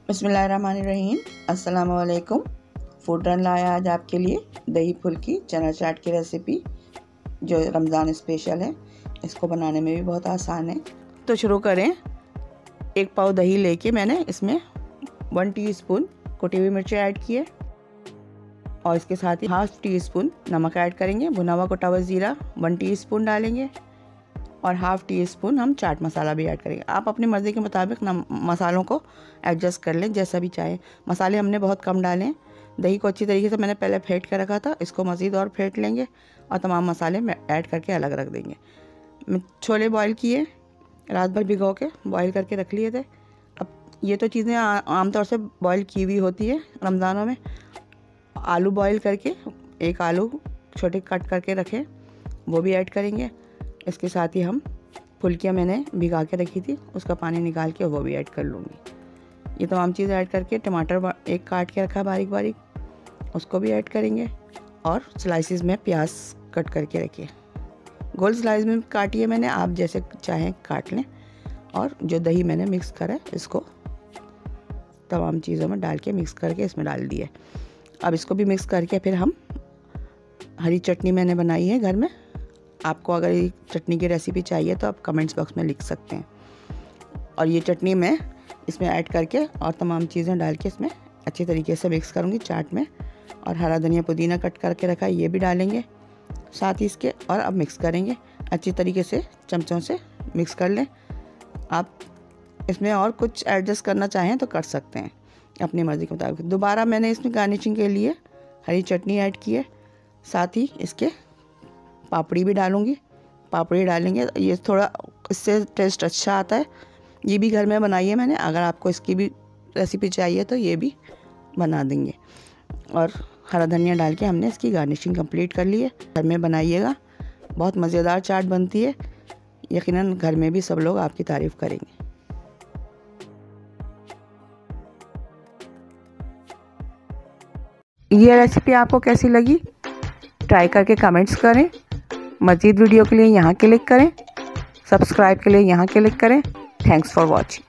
बिस्मिल्लाहिर्रहमानिर्रहीम। अस्सलाम वालेकुम। फूड रन लाया आज आपके लिए दही फुल्की चना चाट की रेसिपी जो रमज़ान स्पेशल है। इसको बनाने में भी बहुत आसान है। तो शुरू करें। 1 पाव दही लेके मैंने इसमें 1 टीस्पून कुटी हुई मिर्ची ऐड की है और इसके साथ ही 1/2 टीस्पून नमक ऐड करेंगे। भुना हुआ कुटा हुआ ज़ीरा 1 टीस्पून डालेंगे और 1/2 टीस्पून हम चाट मसाला भी ऐड करेंगे। आप अपनी मर्ज़ी के मुताबिक मसालों को एडजस्ट कर लें जैसा भी चाहें। मसाले हमने बहुत कम डाले हैं। दही को अच्छी तरीके से मैंने पहले फेंट कर रखा था, इसको मज़ीद और फेंट लेंगे और तमाम मसाले ऐड करके अलग रख देंगे। छोले बॉईल किए, रात भर भिगो के बॉईल करके रख लिए थे। अब ये तो चीज़ें आमतौर से बॉईल की हुई होती है रमज़ानों में। आलू बॉईल करके 1 आलू छोटे कट करके रखें, वो भी ऐड करेंगे। इसके साथ ही हम फुल्कियाँ मैंने भिगा के रखी थी, उसका पानी निकाल के वो भी ऐड कर लूँगी। ये तमाम चीज़ें ऐड करके टमाटर 1 काट के रखा बारीक बारीक, उसको भी ऐड करेंगे और स्लाइसिस में प्याज कट करके रखिए। गोल स्लाइस में काटिए मैंने, आप जैसे चाहें काट लें। और जो दही मैंने मिक्स करा है इसको तमाम चीज़ों में डाल के मिक्स करके इसमें डाल दिए। अब इसको भी मिक्स करके फिर हम हरी चटनी मैंने बनाई है घर में। आपको अगर ये चटनी की रेसिपी चाहिए तो आप कमेंट्स बॉक्स में लिख सकते हैं। और ये चटनी मैं इसमें ऐड करके और तमाम चीज़ें डाल के इसमें अच्छी तरीके से मिक्स करूँगी चाट में। और हरा धनिया पुदीना कट करके रखा है, ये भी डालेंगे साथ ही इसके। और अब मिक्स करेंगे अच्छी तरीके से, चमचों से मिक्स कर लें। आप इसमें और कुछ एडजस्ट करना चाहें तो कर सकते हैं अपनी मर्ज़ी के मुताबिक। दोबारा मैंने इसमें गार्निशिंग के लिए हरी चटनी ऐड की है, साथ ही इसके पापड़ी भी डालूँगी। पापड़ी डालेंगे, ये थोड़ा इससे टेस्ट अच्छा आता है। ये भी घर में बनाई है मैंने, अगर आपको इसकी भी रेसिपी चाहिए तो ये भी बना देंगे। और हरा धनिया डाल के हमने इसकी गार्निशिंग कंप्लीट कर ली है। घर में बनाइएगा, बहुत मज़ेदार चाट बनती है। यकीनन घर में भी सब लोग आपकी तारीफ़ करेंगे। ये रेसिपी आपको कैसी लगी ट्राई करके कमेंट्स करें। मज़ीद वीडियो के लिए यहाँ क्लिक करें, सब्सक्राइब के लिए यहाँ क्लिक करें। Thanks for watching.